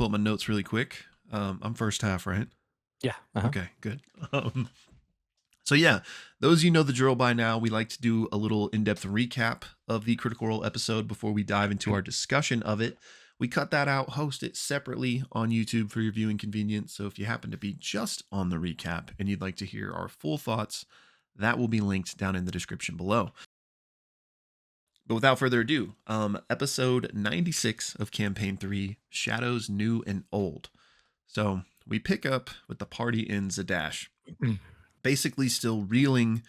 pull up my notes really quick. I'm first half, right? Yeah. Uh-huh. Okay, good. Um, so yeah, those of you know the drill by now. We like to do a little in-depth recap of the Critical Role episode before we dive into our discussion of it. We cut that out, host it separately on YouTube for your viewing convenience. So if you happen to be just on the recap and you'd like to hear our full thoughts, that will be linked down in the description below. But without further ado, episode 96 of Campaign 3, Shadows New and Old. So we pick up with the party in Zadash, basically still reeling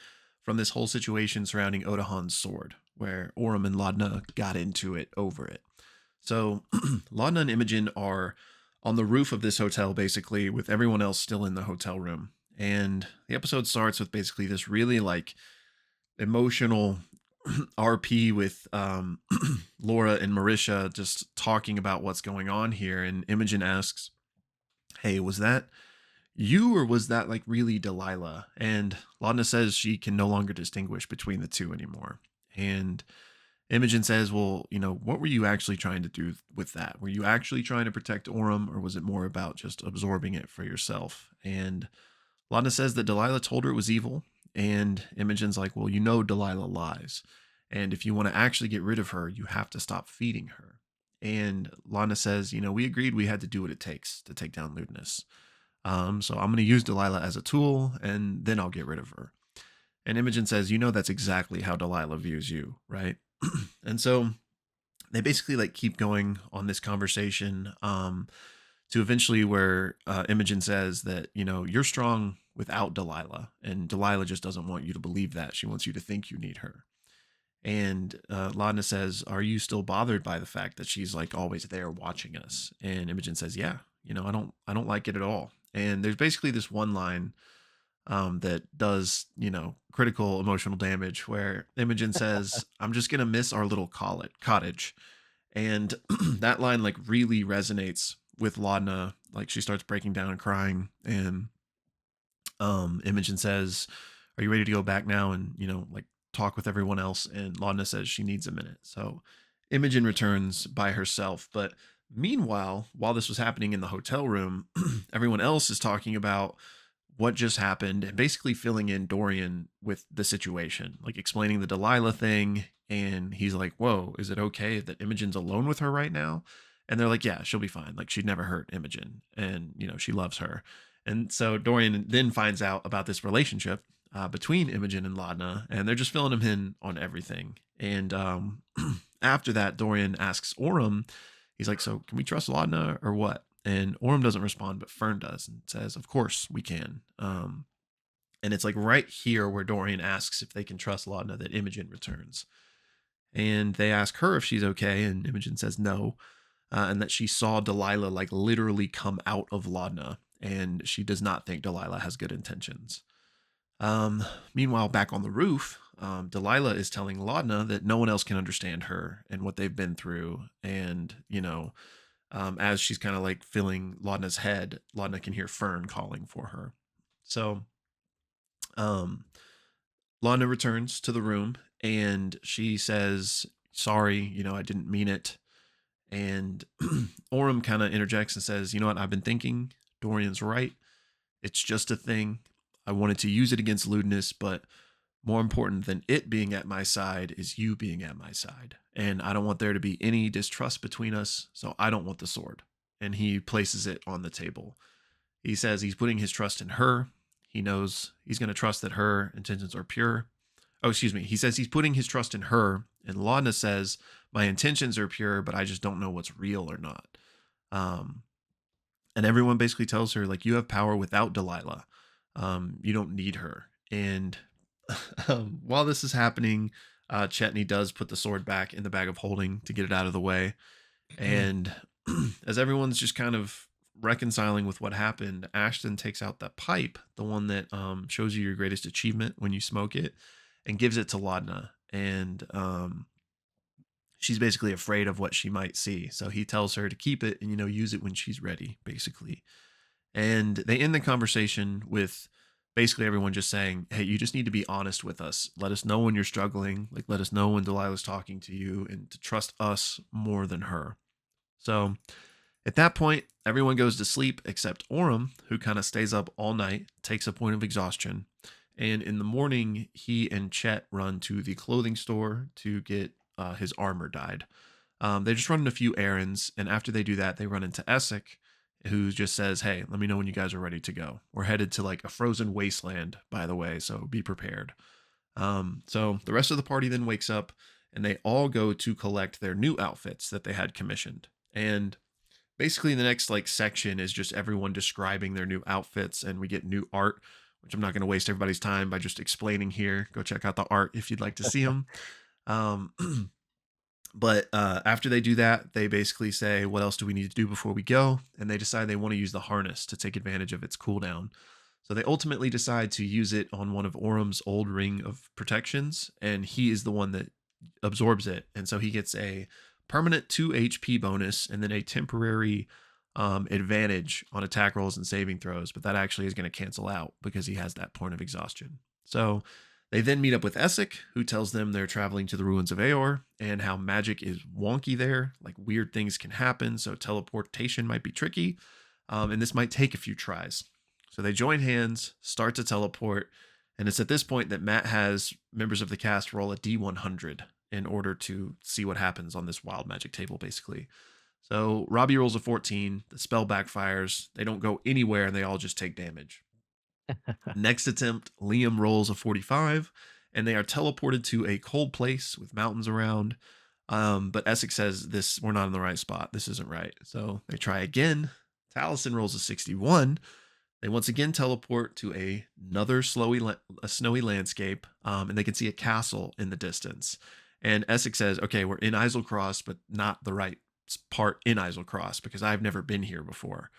from this whole situation surrounding Odahan's sword, where Orym and Laudna got into it over it. So Laudna and Imogen are on the roof of this hotel, basically, with everyone else still in the hotel room. And the episode starts with basically this really like emotional RP with Laura and Marisha just talking about what's going on here. And Imogen asks, "Hey, was that you or was that like really Delilah?" And Laudna says she can no longer distinguish between the two anymore. And Imogen says, "Well, what were you actually trying to do with that? Were you actually trying to protect Orym, or was it more about just absorbing it for yourself?" And Laudna says that Delilah told her it was evil. And Imogen's like, "Well, Delilah lies. And if you want to actually get rid of her, you have to stop feeding her." And Laudna says, "We agreed we had to do what it takes to take down lewdness. So I'm going to use Delilah as a tool, and then I'll get rid of her." And Imogen says, "That's exactly how Delilah views you, right?" And so they basically like keep going on this conversation to eventually where Imogen says that, "You're strong without Delilah, and Delilah just doesn't want you to believe that. She wants you to think you need her." And Laudna says, "Are you still bothered by the fact that she's like always there watching us?" And Imogen says, "Yeah, I don't like it at all." And there's basically this one line that does, critical emotional damage where Imogen says, "I'm just going to miss our little cottage." And that line like really resonates with Laudna. Like she starts breaking down and crying. And Imogen says, "Are you ready to go back now and, like talk with everyone else?" And Laudna says she needs a minute. So Imogen returns by herself. But meanwhile, while this was happening in the hotel room, everyone else is talking about what just happened and basically filling in Dorian with the situation, like explaining the Delilah thing. And he's like, "Whoa, is it okay that Imogen's alone with her right now?" And they're like, "Yeah, she'll be fine. Like she'd never hurt Imogen. And, she loves her." And so Dorian then finds out about this relationship between Imogen and Laudna, and they're just filling him in on everything. And after that, Dorian asks Orym, he's like, "So can we trust Laudna or what?" And Orym doesn't respond, but Fern does and says, "Of course we can." And it's like right here where Dorian asks if they can trust Laudna that Imogen returns. And they ask her if she's okay, and Imogen says no, and that she saw Delilah like literally come out of Laudna, and she does not think Delilah has good intentions. Meanwhile, back on the roof, Delilah is telling Laudna that no one else can understand her and what they've been through. And, as she's kind of like filling Laudna's head, Laudna can hear Fern calling for her. So, um, Laudna returns to the room and she says, "Sorry, I didn't mean it." And Orym kind of interjects and says, "You know what? I've been thinking. Dorian's right. It's just a thing. I wanted to use it against lewdness, but more important than it being at my side is you being at my side. And I don't want there to be any distrust between us, so I don't want the sword." And he places it on the table. He says he's putting his trust in her. He knows he's going to trust that her intentions are pure. Oh, excuse me. He says he's putting his trust in her. And Laudna says, "My intentions are pure, but I just don't know what's real or not." Um, and everyone basically tells her, like, you have power without Delilah. You don't need her. And while this is happening, Chetney does put the sword back in the bag of holding to get it out of the way. And as everyone's just kind of reconciling with what happened, Ashton takes out that pipe, the one that shows you your greatest achievement when you smoke it, and gives it to Laudna. And she's basically afraid of what she might see. So he tells her to keep it and, use it when she's ready, basically. And they end the conversation with basically everyone just saying, "Hey, you just need to be honest with us. Let us know when you're struggling. Like, let us know when Delilah's talking to you and to trust us more than her." So At that point, everyone goes to sleep except Orem, who kind of stays up all night, takes a point of exhaustion. And in the morning, he and Chet run to the clothing store to get his armor dyed. They just run a few errands, and after they do that, they run into Essek, who just says, "Hey, let me know when you guys are ready to go. We're headed to like a frozen wasteland, by the way, so be prepared." So the rest of the party then wakes up, and they all go to collect their new outfits that they had commissioned. And basically, the next like section is just everyone describing their new outfits, and we get new art, which I'm not going to waste everybody's time by just explaining here. Go check out the art if you'd like to see them. Um, But after they do that, they basically say, "What else do we need to do before we go?" And they decide they want to use the harness to take advantage of its cooldown. So they ultimately decide to use it on one of Orem's old ring of protections, and he is the one that absorbs it. And so he gets a permanent 2 HP bonus and then a temporary advantage on attack rolls and saving throws. But that actually is going to cancel out because he has that point of exhaustion. So they then meet up with Essek, who tells them they're traveling to the ruins of Aor and how magic is wonky there. Like weird things can happen, so teleportation might be tricky, and this might take a few tries. So they join hands, start to teleport, and it's at this point that Matt has members of the cast roll a D100 in order to see what happens on this wild magic table, basically. So Robbie rolls a 14, the spell backfires, they don't go anywhere, and they all just take damage. Next attempt, Liam rolls a 45, and they are teleported to a cold place with mountains around. But Essek says, we're not in the right spot. This isn't right. So they try again. Taliesin rolls a 61. They once again teleport to another snowy landscape, and they can see a castle in the distance. And Essek says, "Okay, we're in Islecross, but not the right part in Islecross because I've never been here before."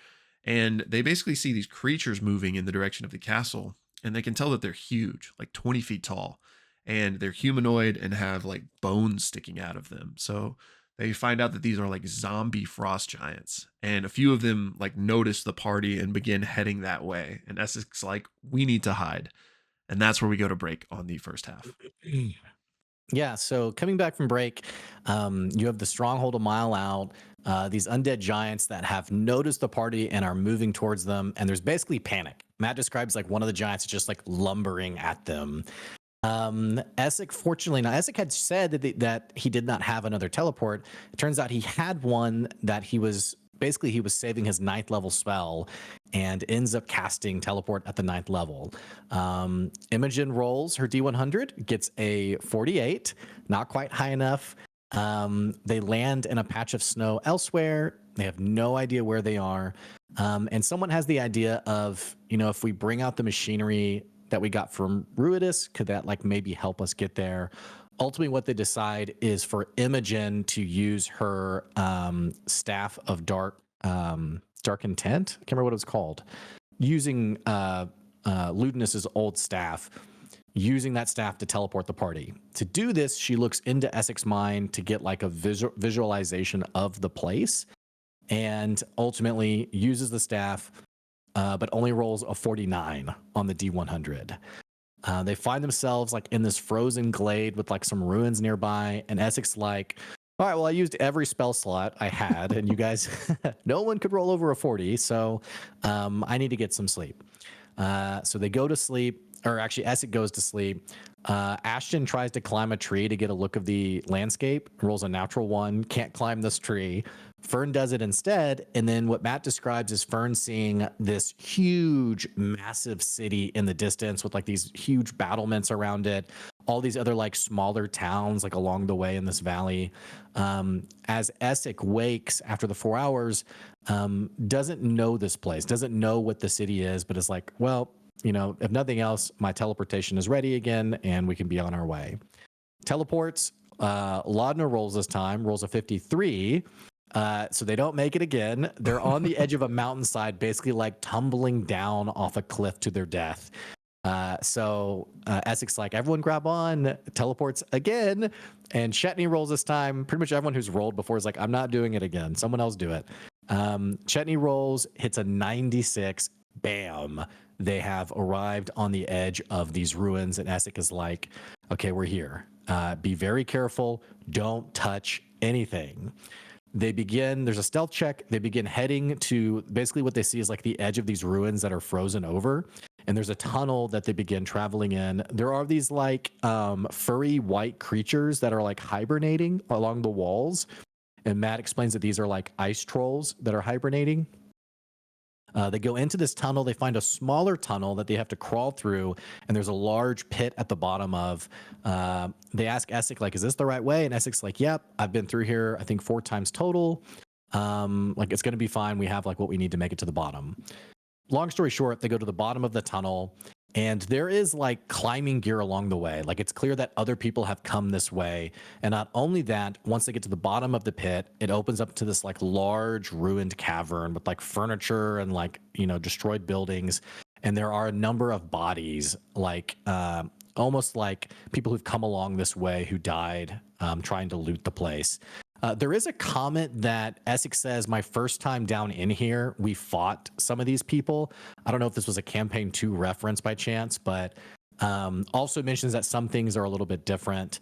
And they basically see these creatures moving in the direction of the castle, and they can tell that they're huge, like 20 feet tall, and they're humanoid and have like bones sticking out of them. So they find out that these are like zombie frost giants, and a few of them like notice the party and begin heading that way. And Essek's like, "We need to hide," and that's where we go to break on the first half. Yeah, so coming back from break, you have the stronghold a mile out. These undead giants that have noticed the party and are moving towards them, and there's basically panic. Matt describes like one of the giants just like lumbering at them. Essek, fortunately, now Essek had said that he did not have another teleport. It turns out he had one that he was saving his 9th level spell and ends up casting teleport at the 9th level. Imogen rolls her D100, gets a 48, not quite high enough. They land in a patch of snow elsewhere. They have no idea where they are. And someone has the idea of, if we bring out the machinery that we got from Ruidus, could that like maybe help us get there? Ultimately, what they decide is for Imogen to use her staff of dark intent. I can't remember what it was called. Using Ludinus's old staff, using that staff to teleport the party. To do this, she looks into Essek's mind to get like a visualization of the place, and ultimately uses the staff, but only rolls a 49 on the D100. They find themselves like in this frozen glade with like some ruins nearby, and Essek's like, "All right, well, I used every spell slot I had, and you guys, no one could roll over a 40, so I need to get some sleep." So they go to sleep, or actually Essek goes to sleep. Ashton tries to climb a tree to get a look of the landscape, rolls a natural 1, can't climb this tree. Fern does it instead, and then what Matt describes is Fern seeing this huge, massive city in the distance with like these huge battlements around it, all these other like smaller towns like along the way in this valley. As Essek wakes after the 4 hours, doesn't know this place, doesn't know what the city is, but is like, well, if nothing else, my teleportation is ready again, and we can be on our way. Teleports. Laudna rolls this time, rolls a 53. So they don't make it again. They're on the edge of a mountainside, basically like tumbling down off a cliff to their death. So Essek's like, "Everyone grab on," teleports again, and Chetney rolls this time. Pretty much everyone who's rolled before is like, "I'm not doing it again. Someone else do it." Chetney rolls, hits a 96. Bam. They have arrived on the edge of these ruins, and Essek is like, "Okay, we're here. Be very careful. Don't touch anything." There's a stealth check. They begin heading to basically what they see is like the edge of these ruins that are frozen over. And there's a tunnel that they begin traveling in. There are these like furry white creatures that are like hibernating along the walls. And Matt explains that these are like ice trolls that are hibernating. They go into this tunnel. They find a smaller tunnel that they have to crawl through, and there's a large pit at the bottom of. They ask Essek, like, "Is this the right way?" And Essek's like, "Yep, I've been through here, I think 4 times total. Like, it's gonna be fine. We have like what we need to make it to the bottom." Long story short, they go to the bottom of the tunnel, and there is like climbing gear along the way. Like, it's clear that other people have come this way. And not only that, once they get to the bottom of the pit, it opens up to this like large ruined cavern with like furniture and like, you know, destroyed buildings. And there are a number of bodies, like almost like people who've come along this way who died trying to loot the place. There is a comment that Essek says, "My first time down in here, we fought some of these people." I don't know if this was a Campaign 2 reference by chance, but also mentions that some things are a little bit different.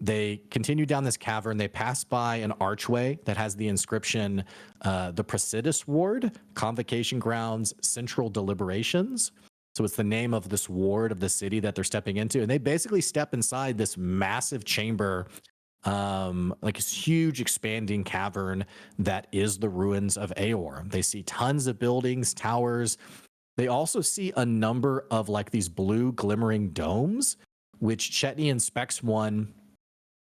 They continue down this cavern. They pass by an archway that has the inscription, "The Praesidus Ward, Convocation Grounds, Central Deliberations." So it's the name of this ward of the city that they're stepping into. And they basically step inside this massive chamber, like this huge expanding cavern that is the ruins of Aor. They see tons of buildings, towers. They also see a number of like these blue glimmering domes, which Chetney inspects one.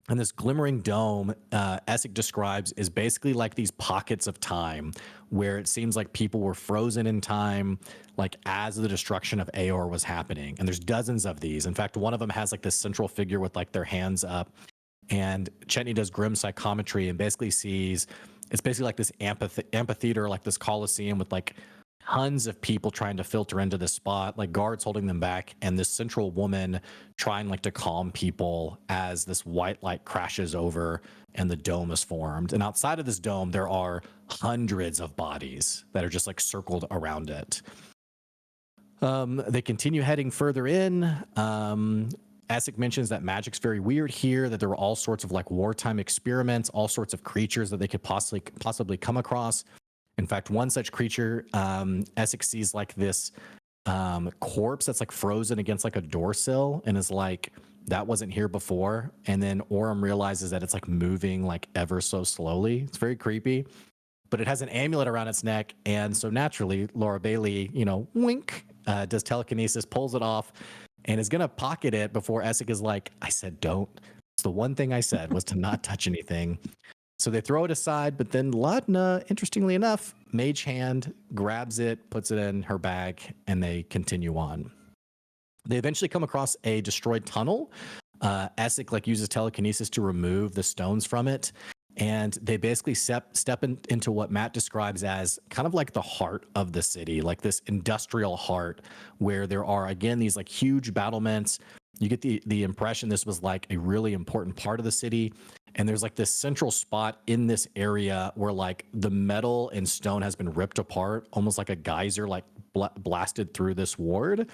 And this glimmering dome, Essek describes, is basically like these pockets of time where it seems like people were frozen in time, like as the destruction of Aor was happening. And there's dozens of these. In fact, one of them has like this central figure with like their hands up. And Chetney does grim psychometry and basically sees it's basically like this amphitheater, like this coliseum with like tons of people trying to filter into this spot, like guards holding them back, and this central woman trying like to calm people as this white light crashes over and the dome is formed. And outside of this dome, there are hundreds of bodies that are just like circled around it. They continue heading further in. Essek mentions that magic's very weird here, that there were all sorts of like wartime experiments, all sorts of creatures that they could possibly come across. In fact, one such creature, Essek sees like this corpse that's like frozen against like a door sill and is like, that wasn't here before. And then Orym realizes that it's like moving like ever so slowly. It's very creepy, but it has an amulet around its neck. And so naturally, Laura Bailey, you know, wink, does telekinesis, pulls it off, and is going to pocket it before Essek is like, "I said don't." It's the one thing I said was to not touch anything. So they throw it aside, but then Laudna, interestingly enough, mage hand, grabs it, puts it in her bag, and they continue on. They eventually come across a destroyed tunnel. Essek like uses telekinesis to remove the stones from it. And they basically step into what Matt describes as kind of like the heart of the city, like this industrial heart where there are, again, these like huge battlements. You get the impression this was like a really important part of the city. And there's like this central spot in this area where like the metal and stone has been ripped apart, almost like a geyser like blasted through this ward.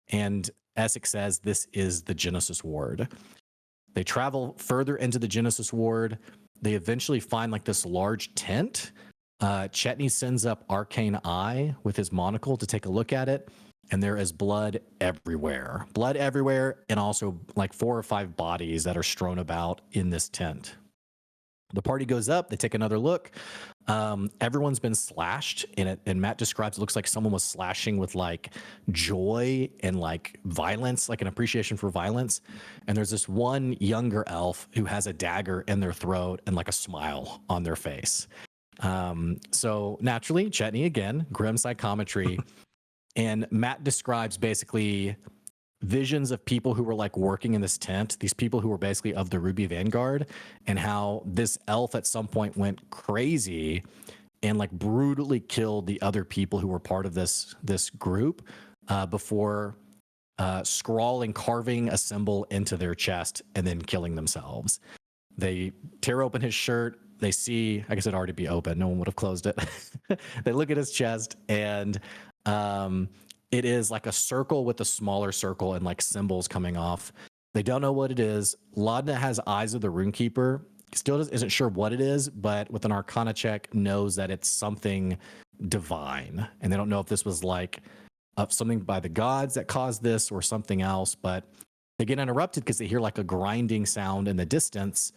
And Essek says this is the Genesis Ward. They travel further into the Genesis Ward. They eventually find like this large tent. Chetney sends up Arcane Eye with his monocle to take a look at it. And there is blood everywhere, and also like 4 or 5 bodies that are strewn about in this tent. The party goes up, they take another look. Everyone's been slashed in it, and Matt describes it looks like someone was slashing with like joy and like violence, like an appreciation for violence. And there's this one younger elf who has a dagger in their throat and like a smile on their face. So naturally, Chetney again, grim psychometry. And Matt describes basically visions of people who were like working in this tent, these people who were basically of the Ruby Vanguard, and how this elf at some point went crazy and like brutally killed the other people who were part of this group before carving a symbol into their chest and then killing themselves. They tear open his shirt. They see, I guess it'd already be open. No one would have closed it. They look at his chest, and it is like a circle with a smaller circle and like symbols coming off. They don't know what it is. Laudna has Eyes of the Runekeeper, Still isn't sure what it is, but with an Arcana check, knows that it's something divine. And they don't know if this was like something by the gods that caused this or something else. But they get interrupted because they hear like a grinding sound in the distance.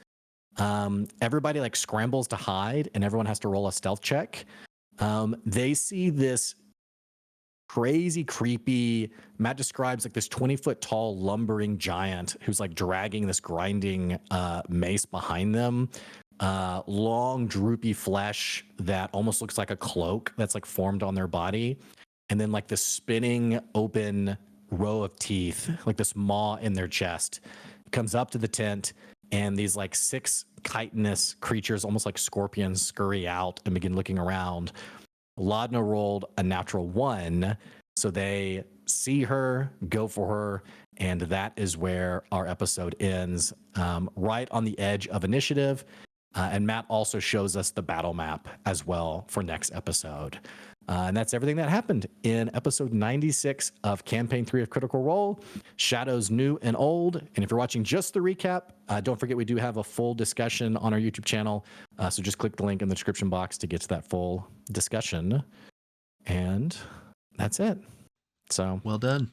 Everybody like scrambles to hide, and everyone has to roll a stealth check. They see this crazy, creepy, Matt describes like this 20-foot tall lumbering giant who's like dragging this grinding mace behind them. Long, droopy flesh that almost looks like a cloak that's like formed on their body. And then like this spinning open row of teeth, like this maw in their chest, comes up to the tent, and these like 6 chitinous creatures, almost like scorpions, scurry out and begin looking around. Laudna rolled a natural 1, so they see her, go for her, and that is where our episode ends, right on the edge of initiative. And Matt also shows us the battle map as well for next episode. And that's everything that happened in episode 96 of Campaign 3 of Critical Role, Shadows New and Old. And if you're watching just the recap, don't forget we do have a full discussion on our YouTube channel. So just click the link in the description box to get to that full discussion. And that's it. So well done.